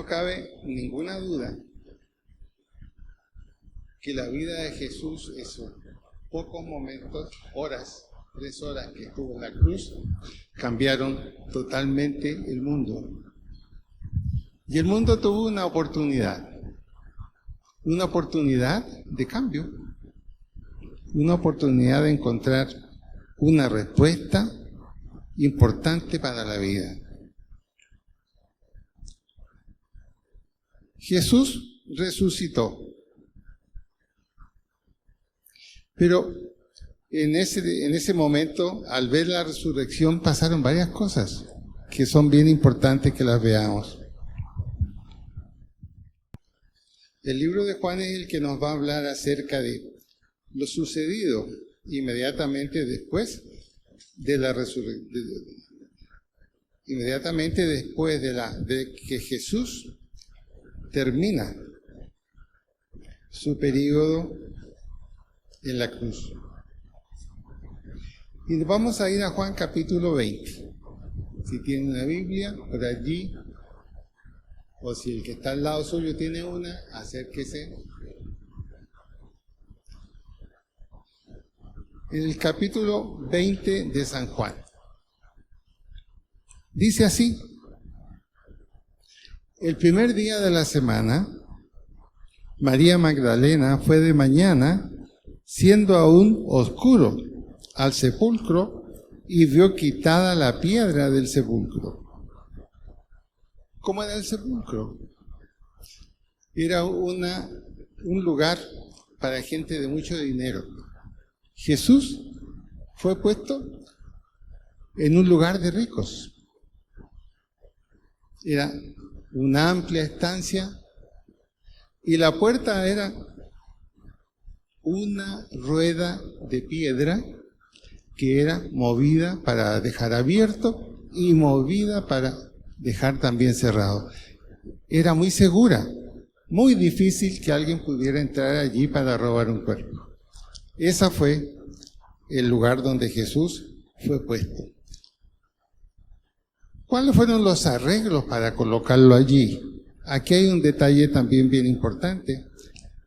No cabe ninguna duda que la vida de Jesús, esos pocos momentos, horas, 3 horas que estuvo en la cruz, cambiaron totalmente el mundo. Y el mundo tuvo una oportunidad de cambio, una oportunidad de encontrar una respuesta importante para la vida. Jesús resucitó, pero en ese momento, al ver la resurrección, pasaron varias cosas que son bien importantes que las veamos. El libro de Juan es el que nos va a hablar acerca de lo sucedido inmediatamente después de la resurrección, inmediatamente después de que Jesús termina su periodo en la cruz. Y vamos a ir a Juan capítulo 20. Si tiene una Biblia por allí, o si el que está al lado suyo tiene una, acérquese. En el capítulo 20 de San Juan. Dice así: el primer día de la semana, María Magdalena fue de mañana, siendo aún oscuro, al sepulcro y vio quitada la piedra del sepulcro. ¿Cómo era el sepulcro? Era un lugar para gente de mucho dinero. Jesús fue puesto en un lugar de ricos. Era una amplia estancia y la puerta era una rueda de piedra que era movida para dejar abierto y movida para dejar también cerrado. Era muy segura, muy difícil que alguien pudiera entrar allí para robar un cuerpo. Ese fue el lugar donde Jesús fue puesto. ¿Cuáles fueron los arreglos para colocarlo allí? Aquí hay un detalle también bien importante,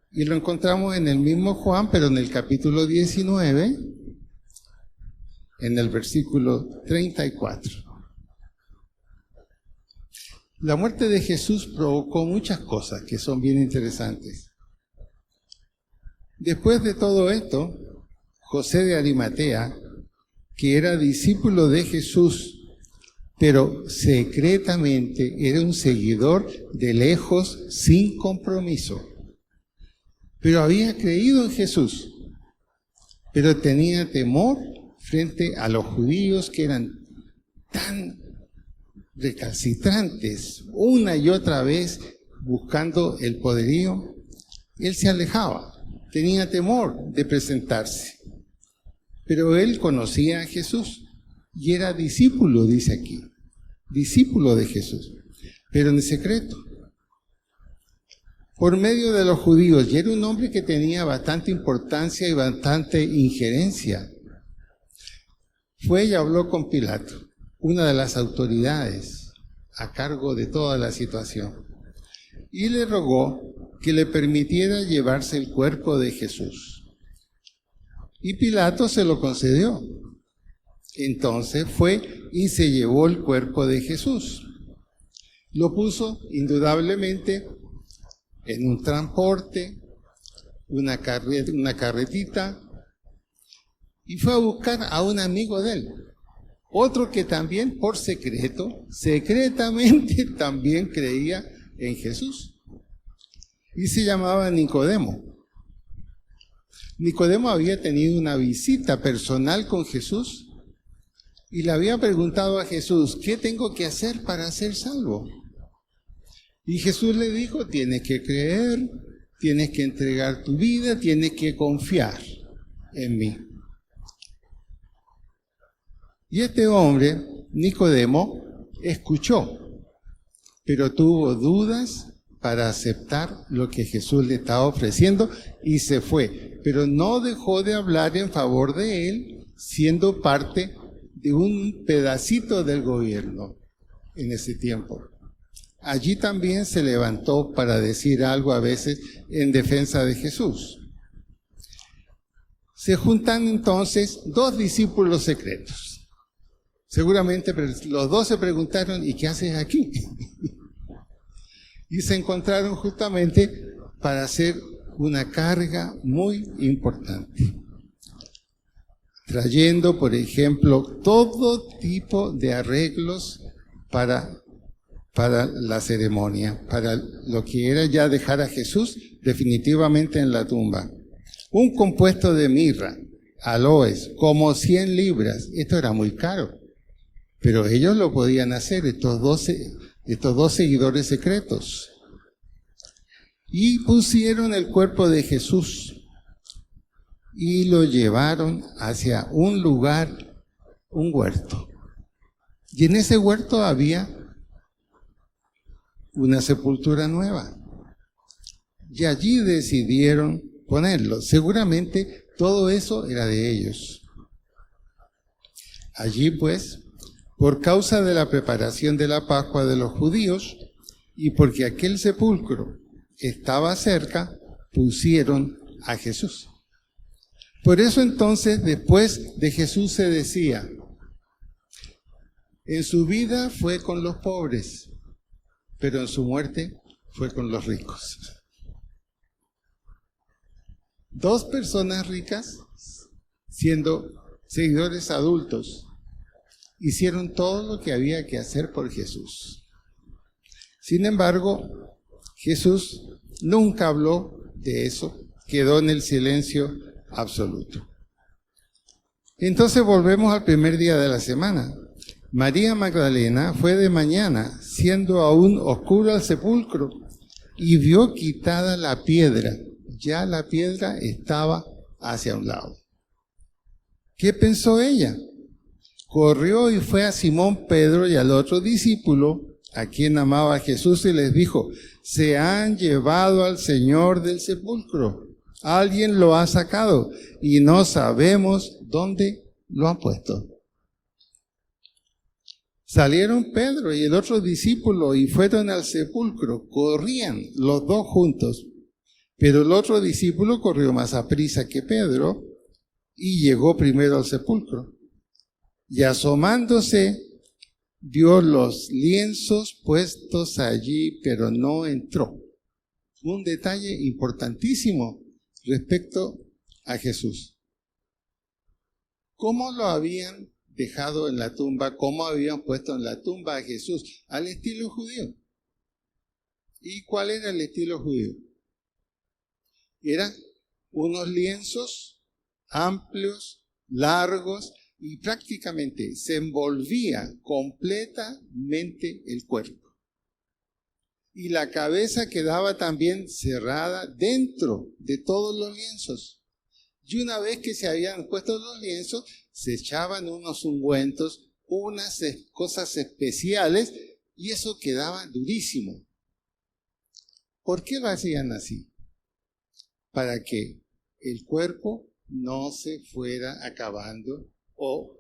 y lo encontramos en el mismo Juan, pero en el capítulo 19, en el versículo 34. La muerte de Jesús provocó muchas cosas que son bien interesantes. Después de todo esto, José de Arimatea, que era discípulo de Jesús, pero secretamente era un seguidor de lejos, sin compromiso, pero había creído en Jesús, pero tenía temor frente a los judíos que eran tan recalcitrantes, una y otra vez buscando el poderío. Él se alejaba, tenía temor de presentarse, pero él conocía a Jesús y era discípulo, dice aquí, discípulo de Jesús, pero en secreto, por medio de los judíos, y era un hombre que tenía bastante importancia y bastante injerencia. Fue y habló con Pilato, una de las autoridades a cargo de toda la situación, y le rogó que le permitiera llevarse el cuerpo de Jesús. Y Pilato se lo concedió. Entonces fue y se llevó el cuerpo de Jesús. Lo puso indudablemente en un transporte, una carretita, y fue a buscar a un amigo de él, otro que también por secretamente también creía en Jesús, y se llamaba Nicodemo. Nicodemo había tenido una visita personal con Jesús y le había preguntado a Jesús: ¿qué tengo que hacer para ser salvo? Y Jesús le dijo: tienes que creer, tienes que entregar tu vida, tienes que confiar en mí. Y este hombre, Nicodemo, escuchó, pero tuvo dudas para aceptar lo que Jesús le estaba ofreciendo y se fue. Pero no dejó de hablar en favor de él, siendo parte de un pedacito del gobierno en ese tiempo. allí también se levantó para decir algo a veces en defensa de Jesús. Se juntan entonces dos discípulos secretos. Seguramente los dos se preguntaron, ¿y qué haces aquí? Y se encontraron justamente para hacer una carga muy importante, trayendo, por ejemplo, todo tipo de arreglos para la ceremonia, para lo que era ya dejar a Jesús definitivamente en la tumba. Un compuesto de mirra, aloes, como 100 libras. Esto era muy caro, pero ellos lo podían hacer, estos dos seguidores secretos. Y pusieron el cuerpo de Jesús y lo llevaron hacia un lugar, un huerto. Y en ese huerto había una sepultura nueva. Y allí decidieron ponerlo. Seguramente todo eso era de ellos. Allí pues, por causa de la preparación de la Pascua de los judíos y porque aquel sepulcro estaba cerca, pusieron a Jesús. Por eso entonces después de Jesús se decía, en su vida fue con los pobres, pero en su muerte fue con los ricos. Dos personas ricas, siendo seguidores adultos, hicieron todo lo que había que hacer por Jesús. Sin embargo, Jesús nunca habló de eso, quedó en el silencio absoluto. Entonces volvemos al primer día de la semana. María Magdalena fue de mañana, siendo aún oscuro al sepulcro, y vio quitada la piedra. Ya la piedra estaba hacia un lado. ¿Qué pensó ella? Corrió y fue a Simón Pedro y al otro discípulo, a quien amaba Jesús, y les dijo, se han llevado al Señor del sepulcro. Alguien lo ha sacado y no sabemos dónde lo han puesto. Salieron Pedro y el otro discípulo y fueron al sepulcro. Corrían los dos juntos, pero el otro discípulo corrió más aprisa que Pedro y llegó primero al sepulcro. Y asomándose, vio los lienzos puestos allí, pero no entró. Un detalle importantísimo respecto a Jesús. ¿Cómo lo habían dejado en la tumba? ¿Cómo habían puesto en la tumba a Jesús? Al estilo judío. ¿Y cuál era el estilo judío? Eran unos lienzos amplios, largos, y prácticamente se envolvía completamente el cuerpo. Y la cabeza quedaba también cerrada dentro de todos los lienzos. Y una vez que se habían puesto los lienzos, se echaban unos ungüentos, unas cosas especiales, y eso quedaba durísimo. ¿Por qué lo hacían así? Para que el cuerpo no se fuera acabando o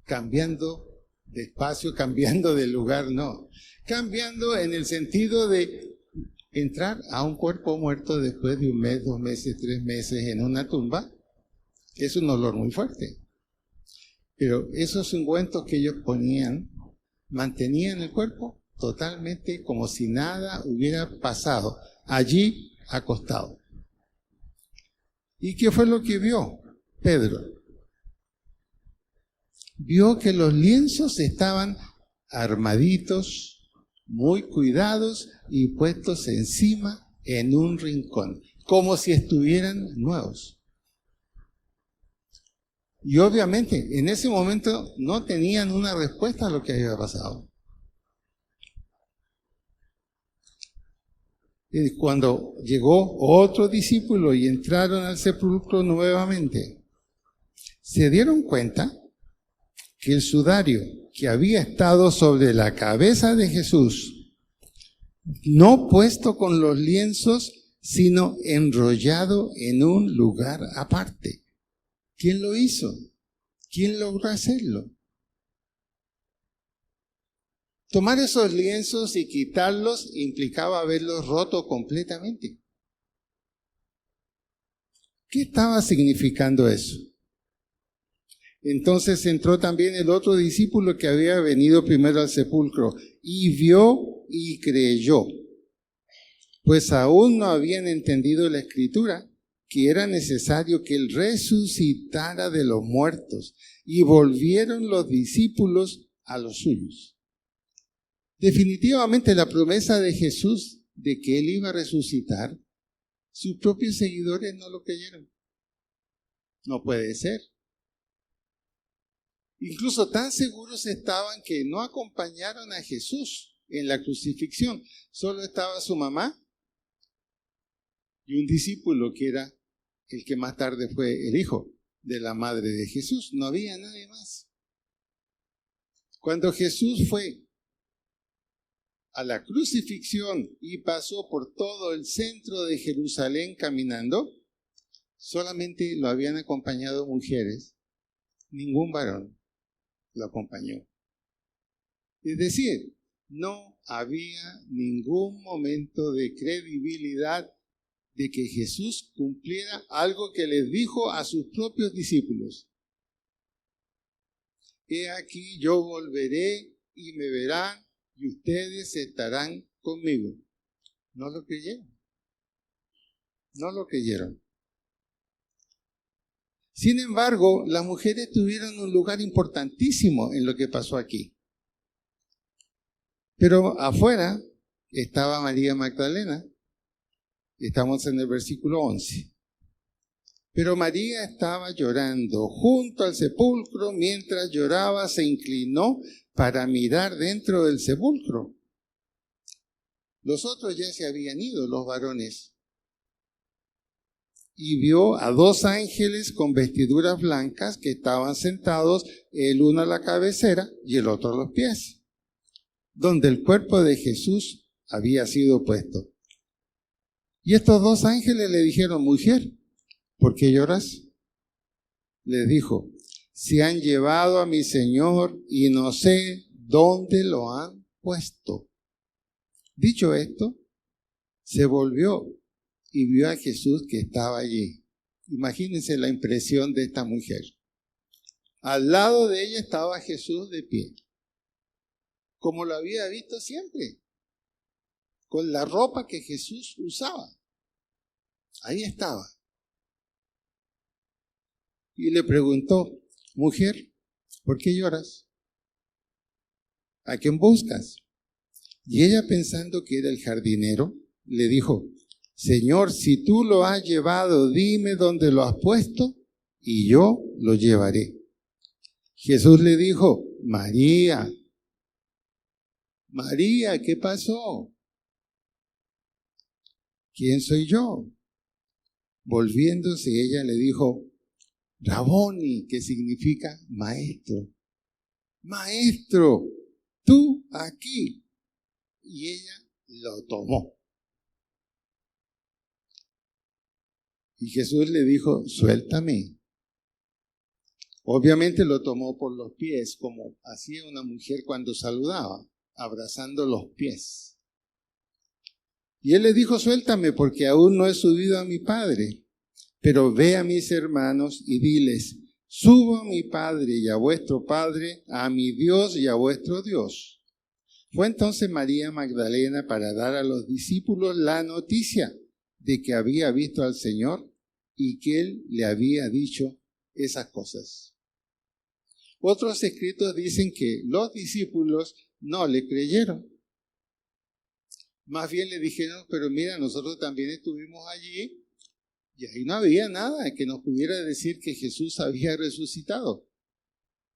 cambiando de espacio, cambiando de lugar, no. Cambiando en el sentido de entrar a un cuerpo muerto después de 1 mes, 2 meses, 3 meses en una tumba, es un olor muy fuerte. Pero esos ungüentos que ellos ponían mantenían el cuerpo totalmente como si nada hubiera pasado, allí acostado. ¿Y qué fue lo que vio Pedro? Vio que los lienzos estaban armaditos, muy cuidados y puestos encima en un rincón, como si estuvieran nuevos. Y obviamente en ese momento no tenían una respuesta a lo que había pasado. Y cuando llegó otro discípulo y entraron al sepulcro nuevamente, se dieron cuenta que el sudario que había estado sobre la cabeza de Jesús, no puesto con los lienzos, sino enrollado en un lugar aparte. ¿Quién lo hizo? ¿Quién logró hacerlo? Tomar esos lienzos y quitarlos implicaba haberlos roto completamente. ¿Qué estaba significando eso? Entonces entró también el otro discípulo que había venido primero al sepulcro y vio y creyó, pues aún no habían entendido la Escritura, que era necesario que Él resucitara de los muertos, y volvieron los discípulos a los suyos. Definitivamente la promesa de Jesús de que Él iba a resucitar, sus propios seguidores no lo creyeron. No puede ser. Incluso tan seguros estaban que no acompañaron a Jesús en la crucifixión. Solo estaba su mamá y un discípulo que era el que más tarde fue el hijo de la madre de Jesús. No había nadie más. Cuando Jesús fue a la crucifixión y pasó por todo el centro de Jerusalén caminando, solamente lo habían acompañado mujeres, ningún varón lo acompañó. Es decir, no había ningún momento de credibilidad de que Jesús cumpliera algo que les dijo a sus propios discípulos. He aquí yo volveré y me verán y ustedes estarán conmigo. No lo creyeron. No lo creyeron. Sin embargo, las mujeres tuvieron un lugar importantísimo en lo que pasó aquí. Pero afuera estaba María Magdalena. Estamos en el versículo 11. Pero María estaba llorando junto al sepulcro. Mientras lloraba, se inclinó para mirar dentro del sepulcro. Los otros ya se habían ido, los varones. Y vio a dos ángeles con vestiduras blancas que estaban sentados, el uno a la cabecera y el otro a los pies, donde el cuerpo de Jesús había sido puesto. Y estos dos ángeles le dijeron: mujer, ¿por qué lloras? Les dijo: se han llevado a mi Señor y no sé dónde lo han puesto. Dicho esto, se volvió y vio a Jesús que estaba allí. Imagínense la impresión de esta mujer. Al lado de ella estaba Jesús de pie, como lo había visto siempre, con la ropa que Jesús usaba. Ahí estaba. Y le preguntó: mujer, ¿por qué lloras? ¿A quién buscas? Y ella, pensando que era el jardinero, le dijo: Señor, si tú lo has llevado, dime dónde lo has puesto y yo lo llevaré. Jesús le dijo: María. María, ¿qué pasó? ¿Quién soy yo? Volviéndose, ella le dijo: Raboni, que significa maestro. Maestro, tú aquí. Y ella lo tomó. Y Jesús le dijo: suéltame. Obviamente lo tomó por los pies, como hacía una mujer cuando saludaba, abrazando los pies. Y él le dijo: suéltame, porque aún no he subido a mi Padre. Pero ve a mis hermanos y diles: subo a mi Padre y a vuestro Padre, a mi Dios y a vuestro Dios. Fue entonces María Magdalena para dar a los discípulos la noticia de que había visto al Señor y que Él le había dicho esas cosas. Otros escritos dicen que los discípulos no le creyeron. Más bien le dijeron: pero mira, nosotros también estuvimos allí y ahí no había nada que nos pudiera decir que Jesús había resucitado.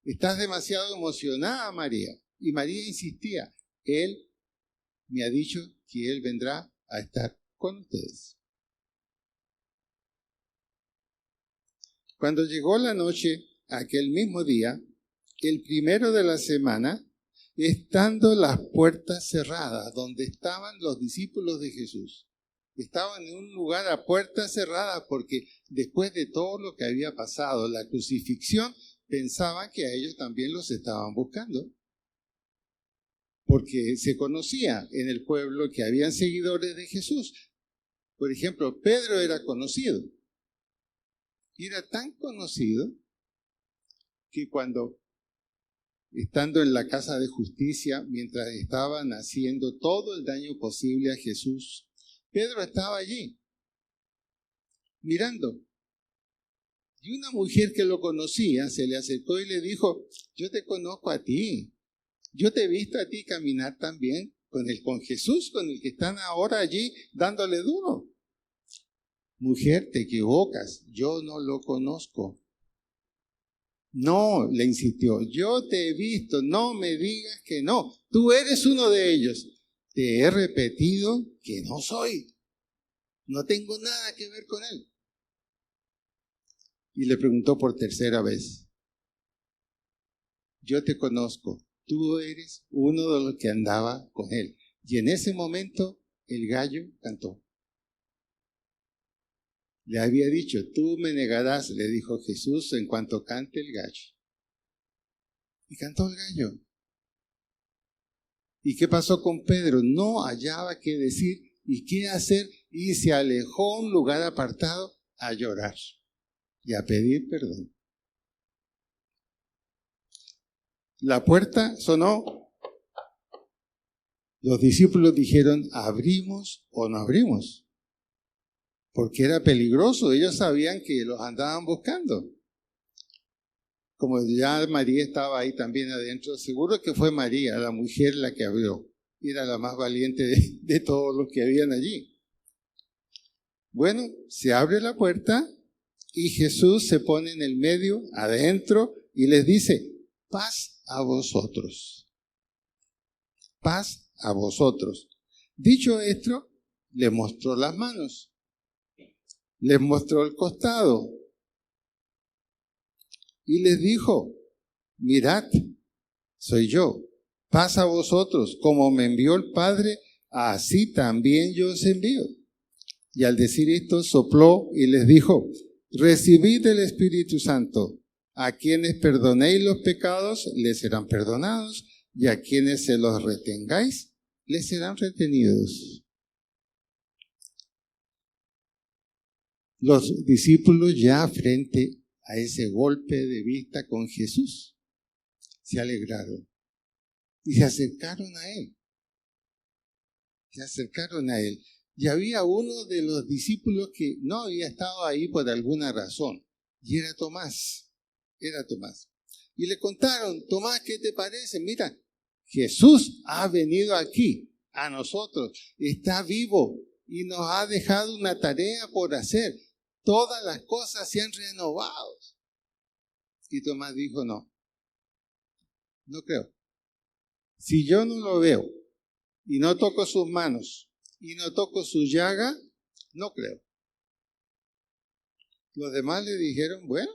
Estás demasiado emocionada, María. Y María insistía: Él me ha dicho que Él vendrá a estar con ustedes. Cuando llegó la noche, aquel mismo día, el primero de la semana, estando las puertas cerradas, donde estaban los discípulos de Jesús, estaban en un lugar a puertas cerradas porque después de todo lo que había pasado, la crucifixión, pensaban que a ellos también los estaban buscando. porque se conocía en el pueblo que habían seguidores de Jesús. Por ejemplo, Pedro era conocido. Y era tan conocido que cuando, estando en la casa de justicia, mientras estaban haciendo todo el daño posible a Jesús, Pedro estaba allí, mirando. Y una mujer que lo conocía se le acercó y le dijo: yo te conozco a ti. Yo te he visto a ti caminar también con Jesús, con el que están ahora allí dándole duro. Mujer, te equivocas, yo no lo conozco. No, le insistió, yo te he visto, no me digas que no, tú eres uno de ellos. Te he repetido que no soy, no tengo nada que ver con él. Y le preguntó por tercera vez: yo te conozco, tú eres uno de los que andaba con él. Y en ese momento el gallo cantó. Le había dicho: tú me negarás, le dijo Jesús, en cuanto cante el gallo. Y cantó el gallo. ¿Y qué pasó con Pedro? No hallaba qué decir y qué hacer, y se alejó a un lugar apartado a llorar y a pedir perdón. La puerta sonó. Los discípulos dijeron: ¿abrimos o no abrimos? Porque era peligroso, ellos sabían que los andaban buscando. Como ya María estaba ahí también adentro, seguro que fue María, la mujer, la que abrió. Era la más valiente de todos los que habían allí. Bueno, se abre la puerta y Jesús se pone en el medio, adentro, y les dice: paz a vosotros. Paz a vosotros. Dicho esto, le mostró las manos. Les mostró el costado y les dijo: mirad, soy yo, paz a vosotros, como me envió el Padre, así también yo os envío. Y al decir esto, sopló y les dijo: recibid el Espíritu Santo. A quienes perdonéis los pecados, les serán perdonados, y a quienes se los retengáis, les serán retenidos. Los discípulos, ya frente a ese golpe de vista con Jesús, se alegraron y se acercaron a él. Se acercaron a él. Y había uno de los discípulos que no había estado ahí por alguna razón, y era Tomás. Era Tomás. Y le contaron: Tomás, ¿qué te parece? Mira, Jesús ha venido aquí a nosotros, está vivo y nos ha dejado una tarea por hacer. Todas las cosas se han renovado. Y Tomás dijo: no creo. Si yo no lo veo y no toco sus manos y no toco su llaga, no creo. Los demás le dijeron: bueno.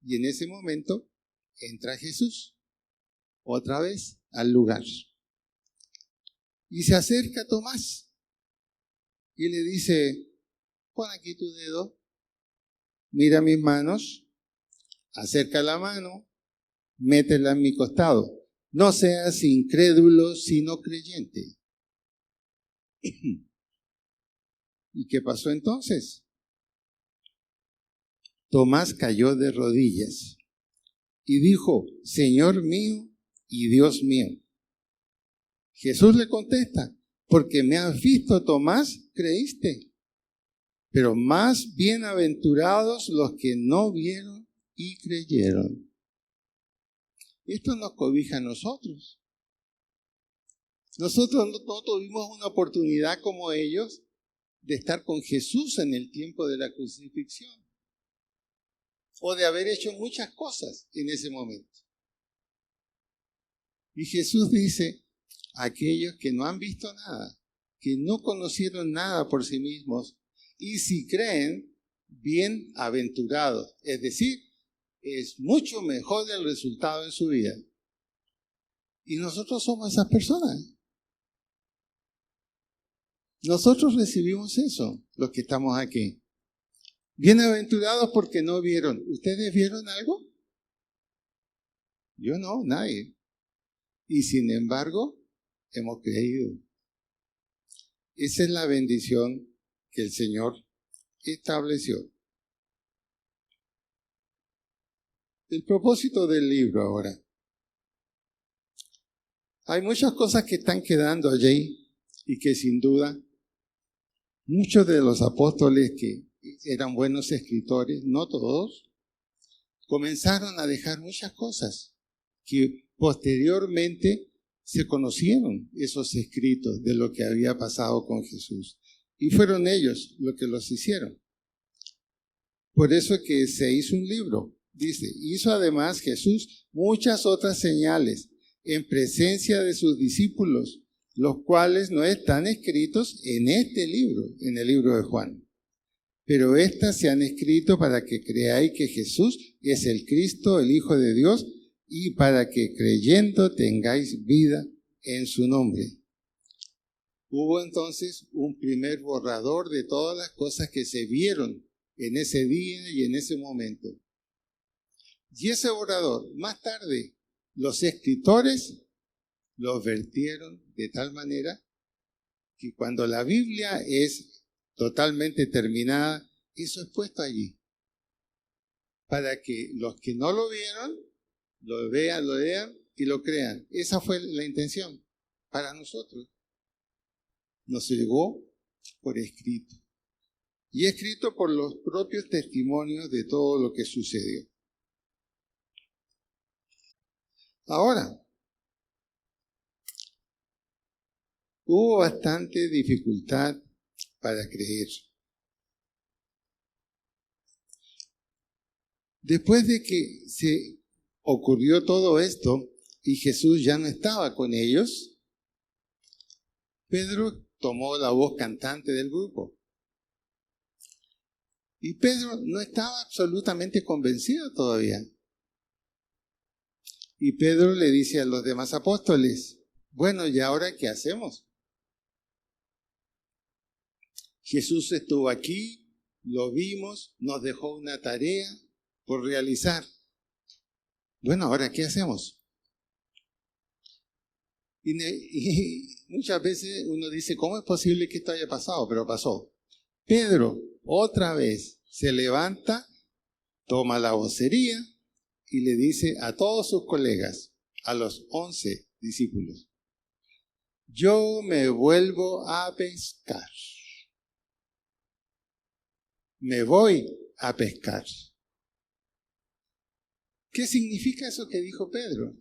Y en ese momento entra Jesús otra vez al lugar. Y se acerca a Tomás y le dice: pon aquí tu dedo, mira mis manos, acerca la mano, métela en mi costado. No seas incrédulo, sino creyente. ¿Y qué pasó entonces? Tomás cayó de rodillas y dijo: Señor mío y Dios mío. Jesús le contesta: porque me has visto, Tomás, creíste. Pero más bienaventurados los que no vieron y creyeron. Esto nos cobija a nosotros. Nosotros no tuvimos una oportunidad como ellos de estar con Jesús en el tiempo de la crucifixión, o de haber hecho muchas cosas en ese momento. Y Jesús dice: aquellos que no han visto nada, que no conocieron nada por sí mismos, y si creen, bienaventurados. Es decir, es mucho mejor el resultado en su vida. Y nosotros somos esas personas. Nosotros recibimos eso, los que estamos aquí. Bienaventurados porque no vieron. ¿Ustedes vieron algo? Yo no, nadie. y sin embargo hemos creído. Esa es la bendición que el Señor estableció. El propósito del libro ahora. Hay muchas cosas que están quedando allí y que sin duda muchos de los apóstoles que eran buenos escritores, no todos, comenzaron a dejar muchas cosas que posteriormente se conocieron esos escritos de lo que había pasado con Jesús. Y fueron ellos los que los hicieron. Por eso es que se hizo un libro. Dice, hizo además Jesús muchas otras señales en presencia de sus discípulos, los cuales no están escritos en este libro, en el libro de Juan. Pero éstas se han escrito para que creáis que Jesús es el Cristo, el Hijo de Dios, y para que creyendo tengáis vida en su nombre. Hubo entonces un primer borrador de todas las cosas que se vieron en ese día y en ese momento. Y ese borrador, más tarde, los escritores lo vertieron de tal manera que cuando la Biblia es totalmente terminada, eso es puesto allí. Para que los que no lo vieron, lo vean, lo lean y lo crean. Esa fue la intención para nosotros. Nos llegó por escrito. Y escrito por los propios testimonios de todo lo que sucedió. Ahora, hubo bastante dificultad para creer. Después de que se ocurrió todo esto y Jesús ya no estaba con ellos, Pedro tomó la voz cantante del grupo. Y Pedro no estaba absolutamente convencido todavía. Y Pedro le dice a los demás apóstoles, bueno, ¿y ahora qué hacemos? Jesús estuvo aquí, lo vimos, nos dejó una tarea por realizar. Bueno, ¿ahora qué hacemos? Y muchas veces uno dice, ¿cómo es posible que esto haya pasado? Pero pasó. Pedro otra vez se levanta, toma la vocería y le dice a todos sus colegas, a los 11 discípulos, yo me vuelvo a pescar. Me voy a pescar. ¿Qué significa eso que dijo Pedro?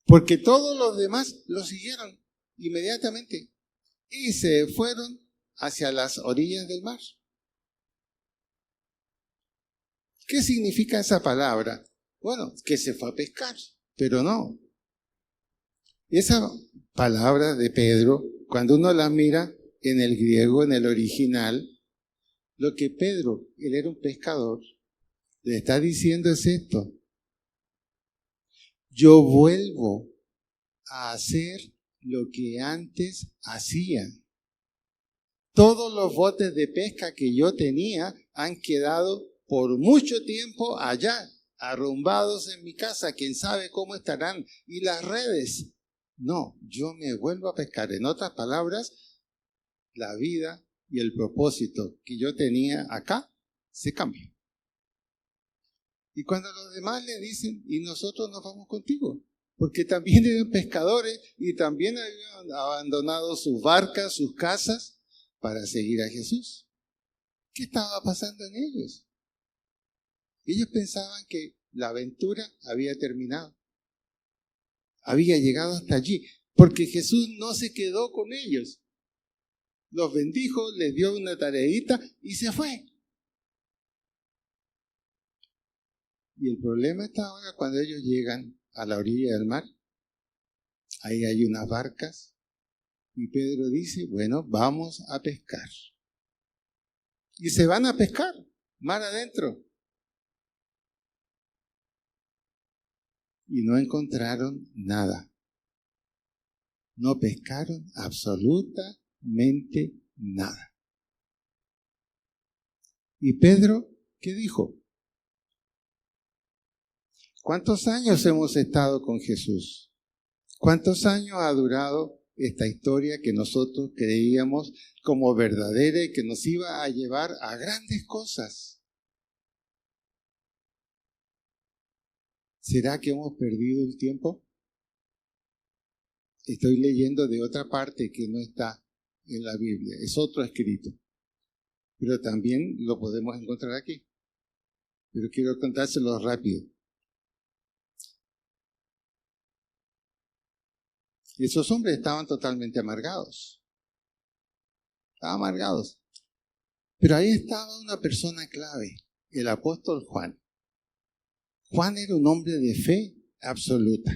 Porque todos los demás lo siguieron inmediatamente y se fueron hacia las orillas del mar. ¿Qué significa esa palabra? Bueno, que se fue a pescar, pero no. Esa palabra de Pedro, cuando uno la mira en el griego, en el original, lo que Pedro, él era un pescador, le está diciendo es esto. Yo vuelvo a hacer lo que antes hacía. Todos los botes de pesca que yo tenía han quedado por mucho tiempo allá, arrumbados en mi casa. ¿Quién sabe cómo estarán? Y las redes. No, yo me vuelvo a pescar. En otras palabras, la vida y el propósito que yo tenía acá se cambia. Y cuando los demás le dicen, y nosotros nos vamos contigo, porque también eran pescadores y también habían abandonado sus barcas, sus casas, para seguir a Jesús. ¿Qué estaba pasando en ellos? Ellos pensaban que la aventura había terminado. Había llegado hasta allí, porque Jesús no se quedó con ellos. Los bendijo, les dio una tareita y se fue. Y el problema está ahora cuando ellos llegan a la orilla del mar. Ahí hay unas barcas. Y Pedro dice, bueno, vamos a pescar. Y se van a pescar, mar adentro. Y no encontraron nada. No pescaron absolutamente nada. ¿Y Pedro qué dijo? ¿Cuántos años hemos estado con Jesús? ¿Cuántos años ha durado esta historia que nosotros creíamos como verdadera y que nos iba a llevar a grandes cosas? ¿Será que hemos perdido el tiempo? Estoy leyendo de otra parte que no está en la Biblia, es otro escrito, pero también lo podemos encontrar aquí. Pero quiero contárselo rápido. Esos hombres estaban totalmente amargados. Estaban amargados. Pero ahí estaba una persona clave, el apóstol Juan. Juan era un hombre de fe absoluta.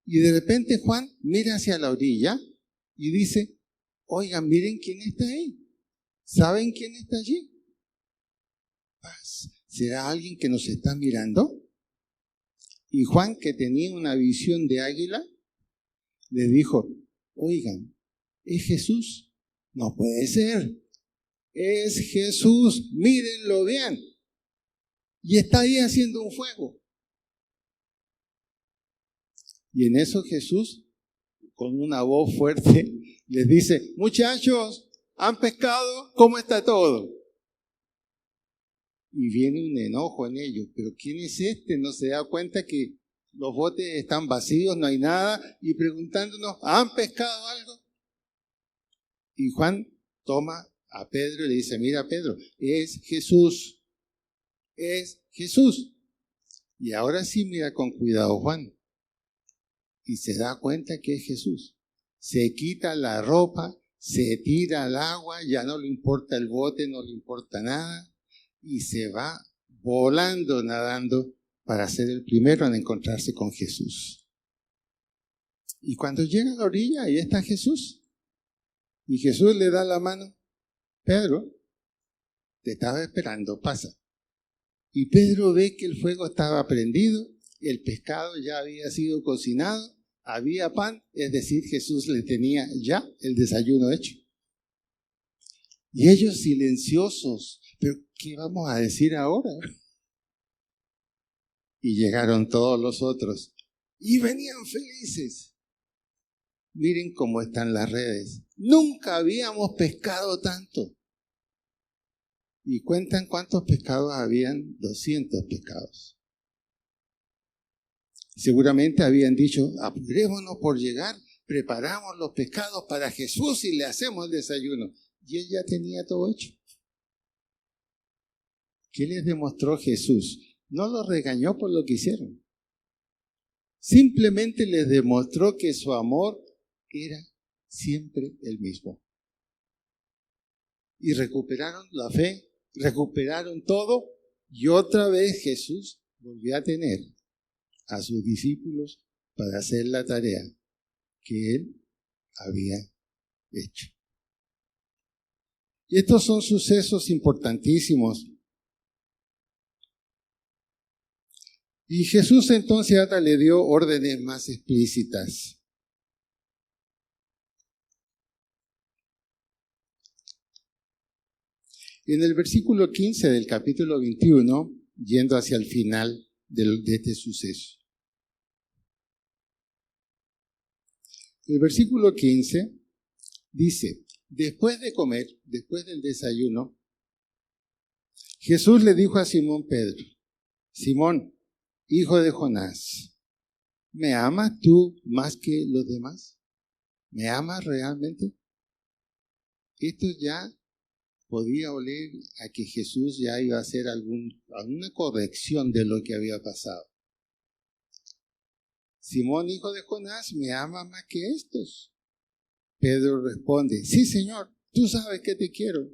Y de repente Juan mira hacia la orilla y dice, oigan, miren quién está ahí. ¿Saben quién está allí? ¿Será alguien que nos está mirando? Y Juan, que tenía una visión de águila, le dijo, oigan, ¿es Jesús? No puede ser. Es Jesús, mírenlo bien. Y está ahí haciendo un fuego. Y en eso Jesús, con una voz fuerte, les dice, muchachos, ¿han pescado? ¿Cómo está todo? Y viene un enojo en ellos. ¿Pero quién es este? ¿No se da cuenta que los botes están vacíos, no hay nada? Y preguntándonos, ¿han pescado algo? Y Juan toma a Pedro y le dice, mira Pedro, es Jesús. Es Jesús. Y ahora sí mira con cuidado Juan. Y se da cuenta que es Jesús. Se quita la ropa, se tira al agua, ya no le importa el bote, no le importa nada. Y se va volando, nadando, para ser el primero en encontrarse con Jesús. Y cuando llega a la orilla, ahí está Jesús. Y Jesús le da la mano. Pedro, te estaba esperando, pasa. Y Pedro ve que el fuego estaba prendido, el pescado ya había sido cocinado, había pan, es decir, Jesús le tenía ya el desayuno hecho. Y ellos silenciosos, pero ¿qué vamos a decir ahora? Y llegaron todos los otros y venían felices. Miren cómo están las redes. Nunca habíamos pescado tanto. Y cuentan cuántos pescados habían, 200 pescados. Seguramente habían dicho, apurémonos por llegar, preparamos los pescados para Jesús y le hacemos el desayuno. Y él ya tenía todo hecho. ¿Qué les demostró Jesús? No los regañó por lo que hicieron. Simplemente les demostró que su amor era siempre el mismo. Y recuperaron la fe, recuperaron todo, y otra vez Jesús volvió a tener a sus discípulos para hacer la tarea que él había hecho. Y estos son sucesos importantísimos. Y Jesús entonces ahora le dio órdenes más explícitas. En el versículo 15 del capítulo 21, yendo hacia el final de este suceso. El versículo 15 dice, después de comer, después del desayuno, Jesús le dijo a Simón Pedro, Simón, hijo de Jonás, ¿me amas tú más que los demás? ¿Me amas realmente? Esto ya podía oler a que Jesús ya iba a hacer alguna corrección de lo que había pasado. Simón, hijo de Jonás, ¿me ama más que estos? Pedro responde, sí, Señor, tú sabes que te quiero.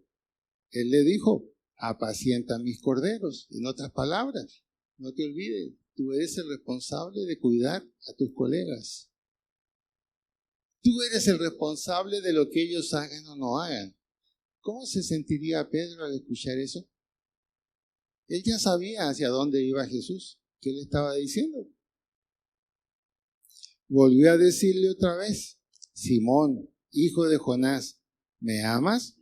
Él le dijo, apacienta mis corderos. En otras palabras, no te olvides, tú eres el responsable de cuidar a tus colegas. Tú eres el responsable de lo que ellos hagan o no hagan. ¿Cómo se sentiría Pedro al escuchar eso? Él ya sabía hacia dónde iba Jesús. ¿Qué le estaba diciendo? Volvió a decirle otra vez, Simón, hijo de Jonás, ¿me amas?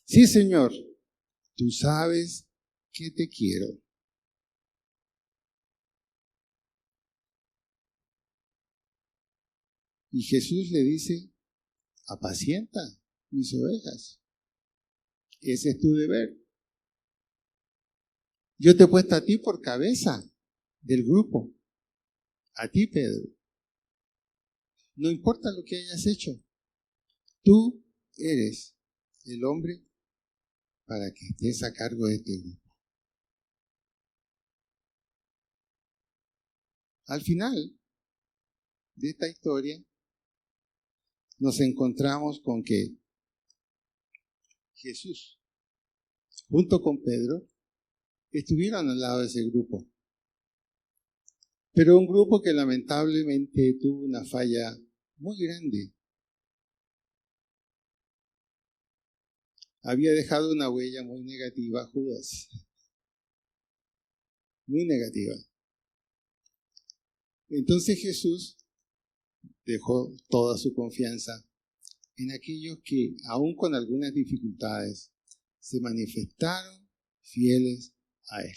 Sí, Señor, tú sabes que te quiero. Y Jesús le dice, apacienta mis ovejas. Ese es tu deber. Yo te he puesto a ti por cabeza del grupo. A ti, Pedro. No importa lo que hayas hecho. Tú eres el hombre para que estés a cargo de este grupo. Al final de esta historia, nos encontramos con que Jesús, junto con Pedro, estuvieron al lado de ese grupo. Pero un grupo que lamentablemente tuvo una falla muy grande. Había dejado una huella muy negativa, Judas. Muy negativa. Entonces Jesús dejó toda su confianza en aquellos que, aun con algunas dificultades, se manifestaron fieles a Él.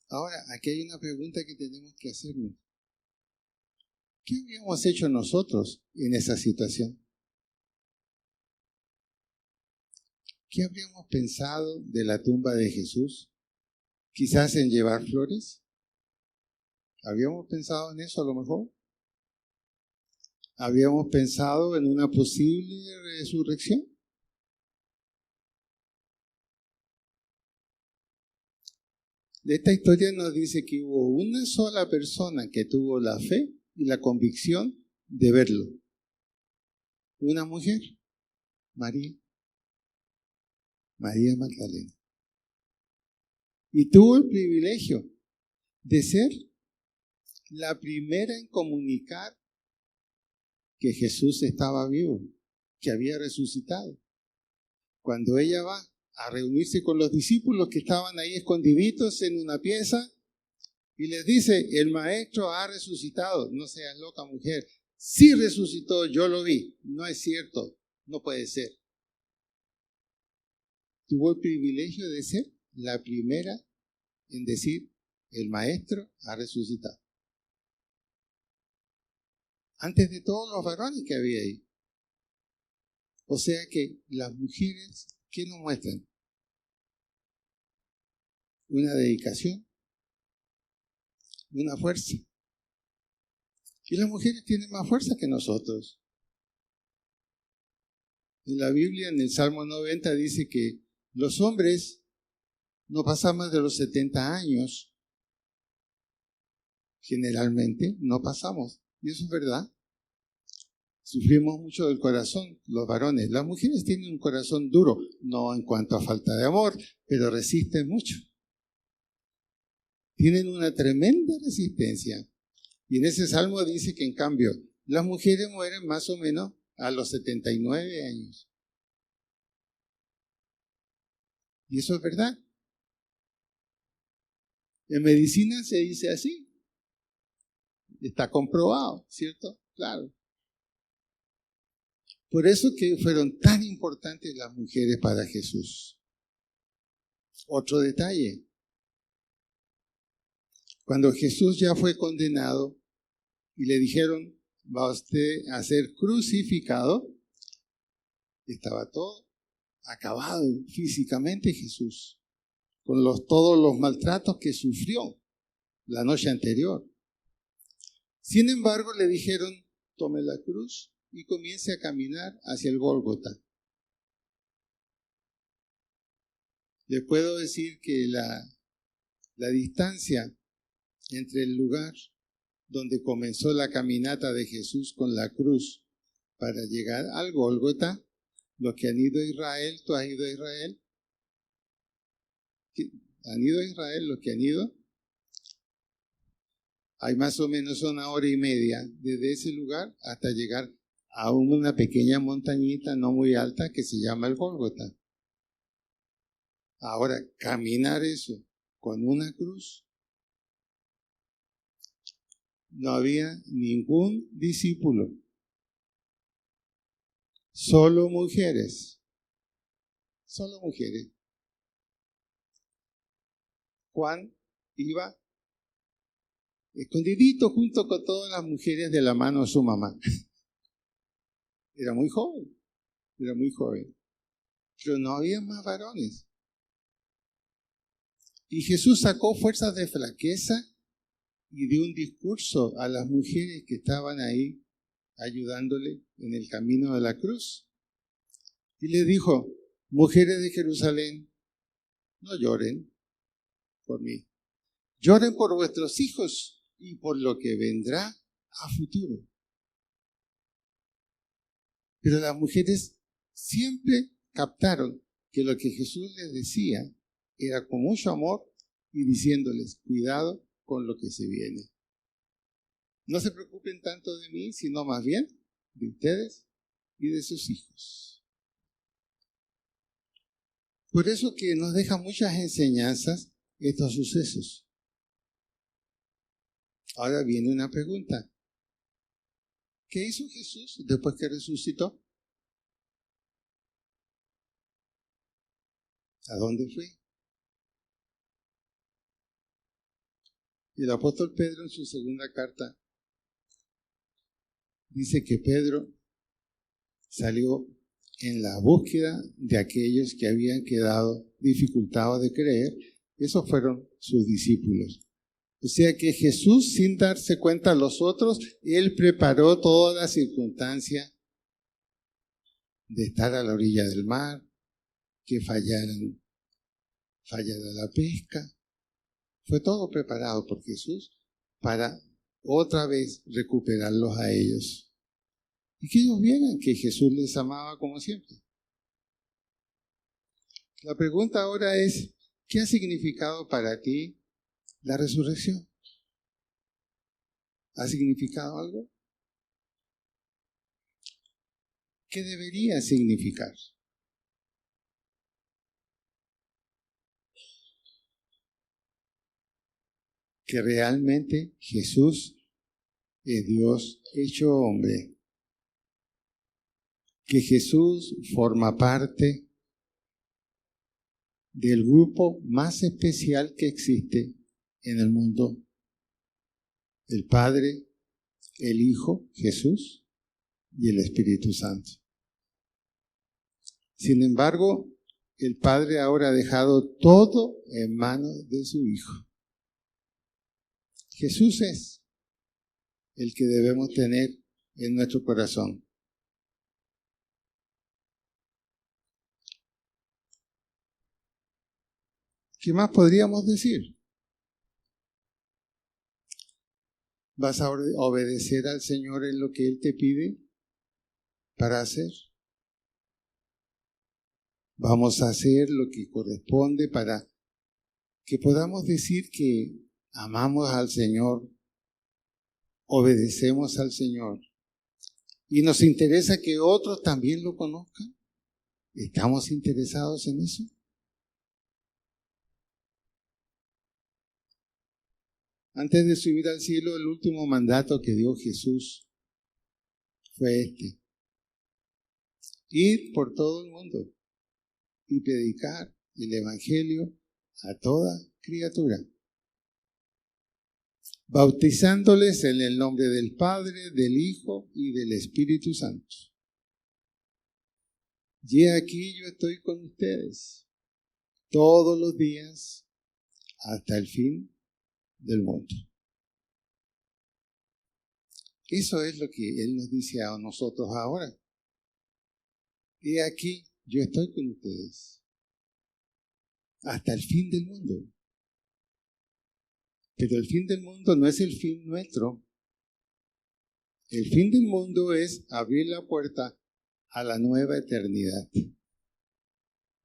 Ahora, aquí hay una pregunta que tenemos que hacernos. ¿Qué habríamos hecho nosotros en esa situación? ¿Qué habríamos pensado de la tumba de Jesús? ¿Quizás en llevar flores? ¿Habíamos pensado en eso a lo mejor? ¿Habíamos pensado en una posible resurrección? De esta historia nos dice que hubo una sola persona que tuvo la fe y la convicción de verlo. Una mujer, María Magdalena. Y tuvo el privilegio de ser la primera en comunicar que Jesús estaba vivo, que había resucitado. Cuando ella va a reunirse con los discípulos que estaban ahí escondiditos en una pieza y les dice, el maestro ha resucitado. No seas loca, mujer. Sí resucitó, yo lo vi. No es cierto, no puede ser. Tuvo el privilegio de ser la primera en decir, el maestro ha resucitado. Antes de todos los varones que había ahí. O sea que las mujeres, ¿qué nos muestran? Una dedicación, una fuerza. Y las mujeres tienen más fuerza que nosotros. En la Biblia, en el Salmo 90, dice que los hombres no pasan más de los 70 años. Generalmente no pasamos. Y eso es verdad. Sufrimos mucho del corazón, los varones. Las mujeres tienen un corazón duro, no en cuanto a falta de amor, pero resisten mucho. Tienen una tremenda resistencia. Y en ese salmo dice que en cambio, las mujeres mueren más o menos a los 79 años. Y eso es verdad. En medicina se dice así. Está comprobado, ¿cierto? Claro. Por eso que fueron tan importantes las mujeres para Jesús. Otro detalle. Cuando Jesús ya fue condenado y le dijeron, va usted a ser crucificado, estaba todo acabado físicamente Jesús, con todos los maltratos que sufrió la noche anterior. Sin embargo, le dijeron, tome la cruz y comience a caminar hacia el Gólgota. Le puedo decir que la distancia entre el lugar donde comenzó la caminata de Jesús con la cruz para llegar al Gólgota, los que han ido a Israel, ¿tú has ido a Israel? ¿Han ido a Israel los que han ido? Hay más o menos 1 hora y media desde ese lugar hasta llegar a una pequeña montañita no muy alta que se llama el Gólgota. Ahora, caminar eso con una cruz, no había ningún discípulo, solo mujeres. Juan iba escondidito junto con todas las mujeres de la mano de su mamá. Era muy joven, pero no había más varones. Y Jesús sacó fuerzas de flaqueza y dio un discurso a las mujeres que estaban ahí ayudándole en el camino de la cruz. Y le dijo: mujeres de Jerusalén, no lloren por mí. Lloren por vuestros hijos y por lo que vendrá a futuro. Pero las mujeres siempre captaron que lo que Jesús les decía era con mucho amor y diciéndoles: cuidado con lo que se viene. No se preocupen tanto de mí, sino más bien de ustedes y de sus hijos. Por eso que nos deja muchas enseñanzas estos sucesos. Ahora viene una pregunta. ¿Qué hizo Jesús después que resucitó? ¿A dónde fue? El apóstol Pedro en su segunda carta dice que Pedro salió en la búsqueda de aquellos que habían quedado dificultados de creer. Esos fueron sus discípulos. O sea que Jesús, sin darse cuenta a los otros, Él preparó toda la circunstancia de estar a la orilla del mar, que fallara la pesca. Fue todo preparado por Jesús para otra vez recuperarlos a ellos. Y que ellos vieran que Jesús les amaba como siempre. La pregunta ahora es: ¿qué ha significado para ti la resurrección? ¿Ha significado algo? ¿Qué debería significar? Que realmente Jesús es Dios hecho hombre. Que Jesús forma parte del grupo más especial que existe en el mundo. El Padre, el Hijo, Jesús y el Espíritu Santo. Sin embargo, el Padre ahora ha dejado todo en manos de su Hijo. Jesús es el que debemos tener en nuestro corazón. ¿Qué más podríamos decir? ¿Vas a obedecer al Señor en lo que Él te pide para hacer? ¿Vamos a hacer lo que corresponde para que podamos decir que amamos al Señor, obedecemos al Señor y nos interesa que otros también lo conozcan? ¿Estamos interesados en eso? Antes de subir al cielo, el último mandato que dio Jesús fue este: ir por todo el mundo y predicar el Evangelio a toda criatura, bautizándoles en el nombre del Padre, del Hijo y del Espíritu Santo. Y aquí yo estoy con ustedes todos los días hasta el fin del mundo. Eso es lo que Él nos dice a nosotros ahora. He aquí, yo estoy con ustedes hasta el fin del mundo. Pero el fin del mundo no es el fin nuestro. El fin del mundo es abrir la puerta a la nueva eternidad.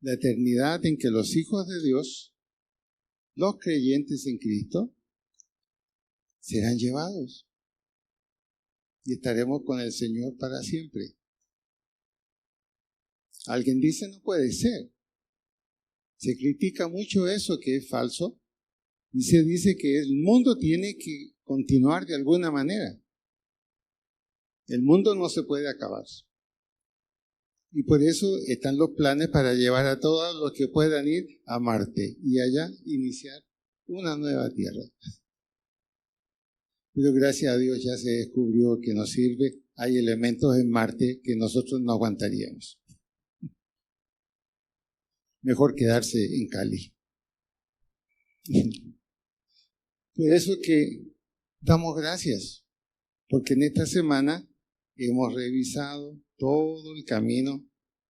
La eternidad en que los hijos de Dios, los creyentes en Cristo, serán llevados y estaremos con el Señor para siempre. Alguien dice: no puede ser. Se critica mucho eso, que es falso, y se dice que el mundo tiene que continuar de alguna manera. El mundo no se puede acabar. Y por eso están los planes para llevar a todos los que puedan ir a Marte y allá iniciar una nueva tierra. Pero gracias a Dios ya se descubrió que nos sirve. Hay elementos en Marte que nosotros no aguantaríamos. Mejor quedarse en Cali. Por eso que damos gracias, porque en esta semana hemos revisado todo el camino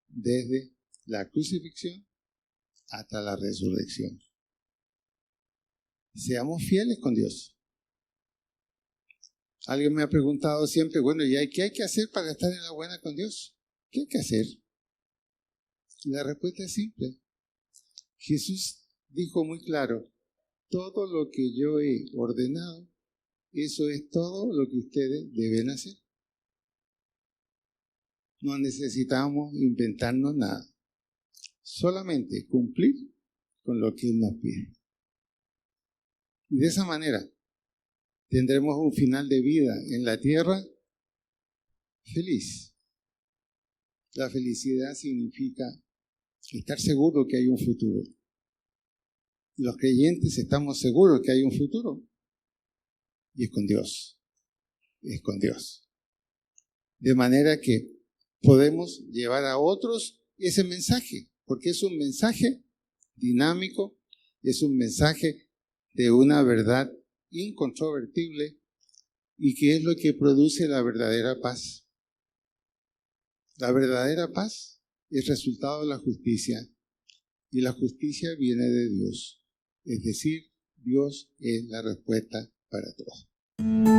desde la crucifixión hasta la resurrección. Seamos fieles con Dios. Alguien me ha preguntado siempre, bueno, ¿y qué hay que hacer para estar en la buena con Dios? ¿Qué hay que hacer? La respuesta es simple. Jesús dijo muy claro, todo lo que yo he ordenado, eso es todo lo que ustedes deben hacer. No necesitamos inventarnos nada, solamente cumplir con lo que Él nos pide. Y de esa manera tendremos un final de vida en la tierra feliz. La felicidad significa estar seguro que hay un futuro. Los creyentes estamos seguros que hay un futuro. Y es con Dios. Es con Dios. De manera que podemos llevar a otros ese mensaje, porque es un mensaje dinámico, es un mensaje de una verdad incontrovertible y que es lo que produce la verdadera paz. La verdadera paz es resultado de la justicia y la justicia viene de Dios. Es decir, Dios es la respuesta para todo.